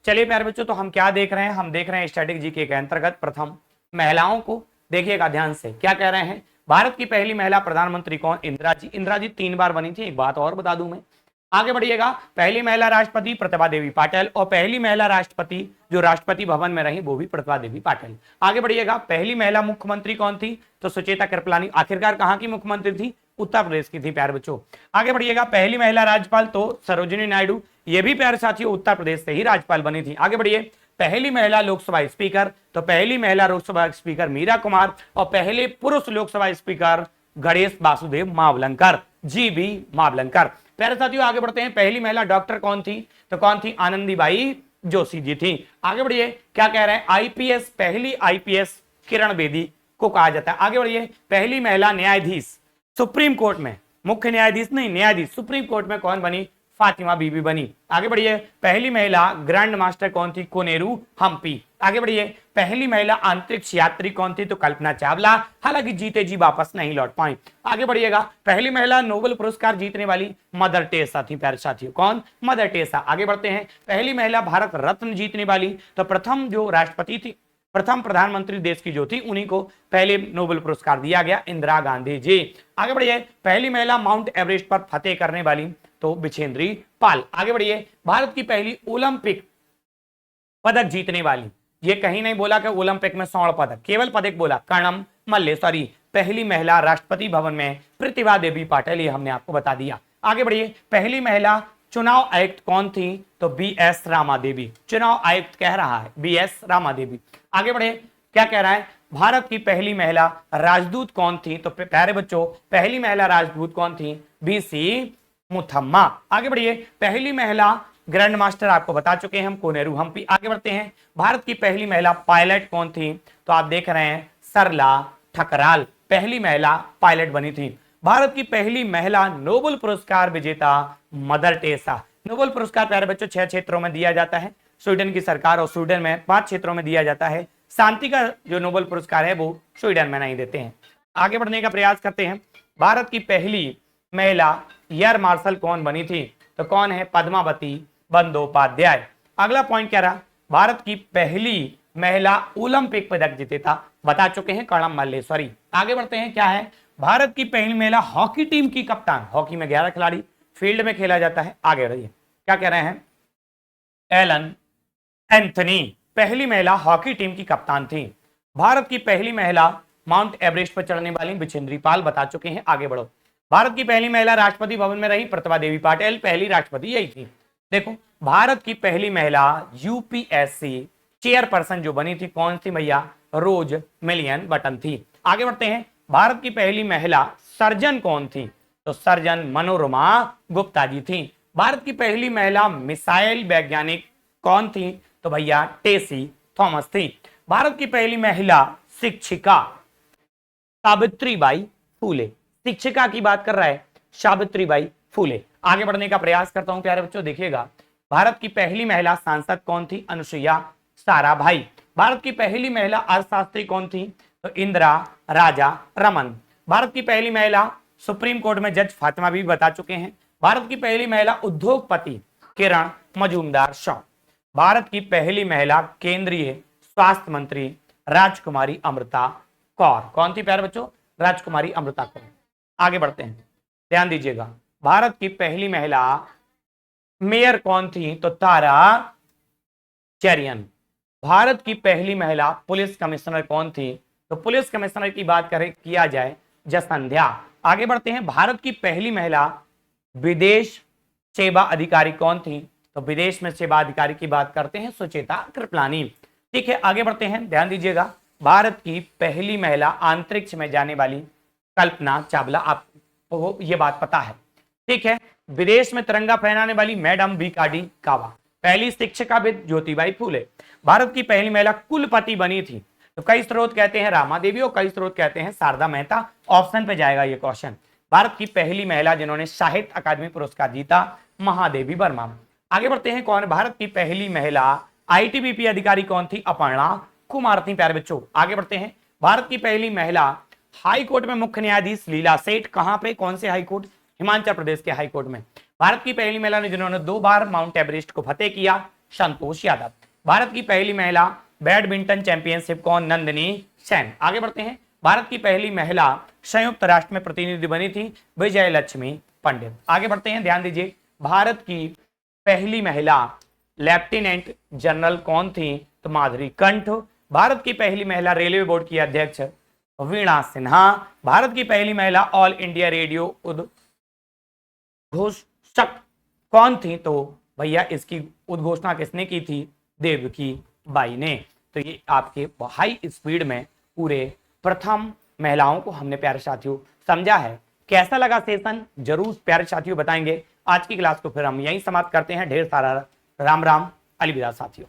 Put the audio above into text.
चलिए प्यारे बच्चों, तो हम क्या देख रहे हैं, हम देख रहे हैं स्टैटिक जीके के अंतर्गत प्रथम महिलाओं को। देखिएगा ध्यान से, क्या कह रहे हैं, भारत की पहली महिला प्रधानमंत्री कौन, इंदिरा जी। इंदिरा जी 3 बार बनी थी। एक बात और बता दूं मैं, आगे बढ़िएगा, पहली महिला राष्ट्रपति प्रतिभा देवी पाटिल, और पहली महिला राष्ट्रपति जो राष्ट्रपति भवन में रही वो भी प्रतिभा देवी पाटिल। आगे बढ़िएगा, पहली महिला मुख्यमंत्री कौन थी, तो सुचेता कृपलानी। आखिरकार कहां की मुख्यमंत्री थी, उत्तर प्रदेश की थी प्यारे बच्चों। आगे बढ़िएगा, पहली महिला राज्यपाल तो सरोजिनी नायडू, ये भी प्यारे साथियों उत्तर प्रदेश से ही राज्यपाल बनी थी। आगे बढ़िए, पहली महिला लोकसभा स्पीकर, तो पहली महिला लोकसभा स्पीकर मीरा कुमार, और पहले पुरुष Lok Sabha speaker Ganesh Vasudev Mavalankar, G B Mavalankar. प्यारे साथियों आगे बढ़ते हैं, पहली महिला डॉक्टर कौन थी, तो कौन थी, आनंदीबाई जोशी जी थी। आगे बढ़िए, क्या कह रहे हैं, आईपीएस, पहली आईपीएस किरण बेदी को कहा जाता है। आगे बढ़िए, पहली महिला न्यायाधीश सुप्रीम कोर्ट में, मुख्य न्यायाधीश नहीं, न्यायाधीश सुप्रीम कोर्ट में कौन बनी, फातिमा बीबी बनी। आगे बढ़िए, पहली महिला ग्रैंड मास्टर कौन थी, कोनेरू हम्पी। आगे बढ़िए, पहली महिला अंतरिक्ष यात्री कौन थी, तो कल्पना चावला, हालांकि जीते जी वापस नहीं लौट पाई। आगे बढ़िएगा, पहली महिला नोबेल पुरस्कार जीतने वाली मदर टेरेसा थी प्यारे साथियों, कौन, मदर टेरेसा। आगे बढ़ते हैं, पहली महिला भारत रत्न जीतने वाली, तो प्रथम जो राष्ट्रपति थी, प्रथम प्रधानमंत्री देश की जो थी, उन्हीं को पहले नोबेल पुरस्कार दिया गया, इंदिरा गांधी जी। आगे बढ़िए, पहली महिला माउंट एवरेस्ट पर फतेह करने वाली, तो बिछेंद्री पाल। आगे बढ़िए, भारत की पहली ओलंपिक पदक जीतने वाली, ये कहीं नहीं बोला कि ओलंपिक में स्वर्ण पदक, केवल पदक बोला, कर्णम मल्लेश्वरी। पहली महिला राष्ट्रपति भवन में प्रतिभा देवी पाटिल, ये हमने आपको बता दिया। आगे बढ़िए, पहली महिला चुनाव आयुक्त कौन थी, तो बी एस रामा देवी। चुनाव आयुक्त कह रहा है बी एस रामा देवी। आगे बढ़े, क्या कह रहा है, भारत की पहली महिला राजदूत कौन थी, तो प्यारे बच्चों पहली महिला राजदूत कौन थी, बीसी मुथम्मा। आगे बढ़िए, पहली महिला ग्रैंड मास्टर आपको बता चुके हैं हम, कोनेरू हम्पी। आगे बढ़ते हैं, भारत की पहली महिला पायलट कौन थी, तो आप देख रहे हैं सरला ठकराल, पहली महिला पायलट बनी थी। भारत की पहली महिला नोबेल पुरस्कार विजेता मदर टेरेसा। नोबेल पुरस्कार प्यारे बच्चों 6 क्षेत्रों में दिया जाता है, स्वीडन की सरकार और स्वीडन में 5 क्षेत्रों में दिया जाता है। शांति का जो नोबेल पुरस्कार है वो स्वीडन में नहीं देते हैं। आगे बढ़ने का प्रयास करते हैं, भारत की पहली महिला एयर मार्शल कौन बनी थी, तो कौन है, पद्मावती बंदोपाध्याय। अगला पॉइंट क्या रहा, भारत की पहली महिला ओलंपिक पदक विजेता, बता चुके हैं, कर्णम मल्लेश्वरी। आगे बढ़ते हैं, क्या है, भारत की पहली महिला हॉकी टीम की कप्तान, हॉकी में 11 खिलाड़ी फील्ड में खेला जाता है। आगे बढ़िए, क्या कह रहे हैं, एलन एंथनी पहली महिला हॉकी टीम की कप्तान थी। भारत की पहली महिला माउंट एवरेस्ट पर चढ़ने वाली बिछेंद्री पाल, बता चुके हैं। आगे बढ़ो, भारत की पहली महिला राष्ट्रपति भवन में रही, प्रतिभा देवी पाटिल, पहली राष्ट्रपति यही थी। देखो, भारत की पहली महिला यूपीएससी चेयरपर्सन जो बनी थी, कौन सी भैया, रोज मिलियन बटन थी। आगे बढ़ते हैं, भारत की पहली महिला सर्जन कौन थी, तो सर्जन मनोरमा गुप्ता जी थी। भारत की पहली महिला मिसाइल वैज्ञानिक कौन थी, तो भैया टेसी थॉमस थी। भारत की पहली महिला शिक्षिका सावित्रीबाई फूले, शिक्षिका की बात कर रहा है, सावित्रीबाई फूले। आगे बढ़ने का प्रयास करता हूं प्यारे बच्चों, देखिएगा, भारत की पहली महिला सांसद कौन थी, अनुसुईया साराभाई। भारत की पहली महिला अर्थशास्त्री कौन थी, तो इंदिरा राजा रमन। भारत की पहली महिला सुप्रीम कोर्ट में जज, फातिमा भी बता चुके हैं। भारत की पहली महिला उद्योगपति किरण मजूमदार शॉ। भारत की पहली महिला केंद्रीय स्वास्थ्य मंत्री राजकुमारी अमृता कौर, कौन थी प्यारे बच्चों, राजकुमारी अमृता कौर। आगे बढ़ते हैं, ध्यान दीजिएगा, भारत की पहली महिला मेयर कौन थी, तो तारा चेरियन। भारत की पहली महिला पुलिस कमिश्नर कौन थी, तो पुलिस कमिश्नर की बात करें किया जाए, जसंध्या। आगे बढ़ते हैं, भारत की पहली महिला विदेश सेवा अधिकारी कौन थी, तो विदेश में सेवा अधिकारी की बात करते हैं, सुचेता कृपलानी। ठीक है, आगे बढ़ते हैं, ध्यान दीजिएगा, भारत की पहली महिला अंतरिक्ष में जाने वाली कल्पना चावला, आपको ये बात पता है। ठीक है, विदेश में तिरंगा फहराने वाली मैडम वी.कार्डी कावा। पहली शिक्षिकाविद ज्योतिबाई फूले। भारत की पहली महिला कुलपति बनी थी, तो कई स्रोत कहते हैं रामा देवी और कई स्रोत कहते हैं शारदा मेहता। ऑप्शन पे जाएगा ये क्वेश्चन। भारत की पहली महिला जिन्होंने साहित्य अकादमी पुरस्कार जीता, महादेवी वर्मा। आगे बढ़ते हैं, कौन भारत की पहली महिला आईटीबीपी अधिकारी कौन थी, अपर्णा कुमार थी प्यारे बच्चों। आगे बढ़ते हैं, भारत की पहली महिला हाई कोर्ट में मुख्य न्यायाधीश लीला सेठ, कहां पे, कौन से हाई कोर्ट, हिमाचल प्रदेश के हाई कोर्ट में। भारत की पहली महिला ने जिन्होंने 2 बार माउंट एवरेस्ट को फतेह किया, संतोष यादव। भारत की पहली महिला बैडमिंटन चैंपियनशिप कौन? नंदिनी सेन। आगे बढ़ते हैं। भारत की पहली महिला संयुक्त राष्ट्र में प्रतिनिधि बनी थी? विजय लक्ष्मी पंडित। आगे बढ़ते हैं, ध्यान दीजिए। भारत की पहली महिला लेफ्टिनेंट जनरल कौन थी? तो माधुरी कंठ। भारत की पहली महिला रेलवे बोर्ड की अध्यक्ष वीणा सिन्हा। भारत की पहली महिला ऑल इंडिया रेडियो उद्घोषक कौन थी? तो भैया इसकी उद्घोषणा किसने की थी? देवकी बाई ने। तो ये आपके हाई स्पीड में पूरे प्रथम महिलाओं को हमने प्यारे साथियों समझा है। कैसा लगा सेशन जरूर प्यारे साथियों बताएंगे। आज की क्लास को फिर हम यहीं समाप्त करते हैं। ढेर सारा राम राम, अलविदा साथियों।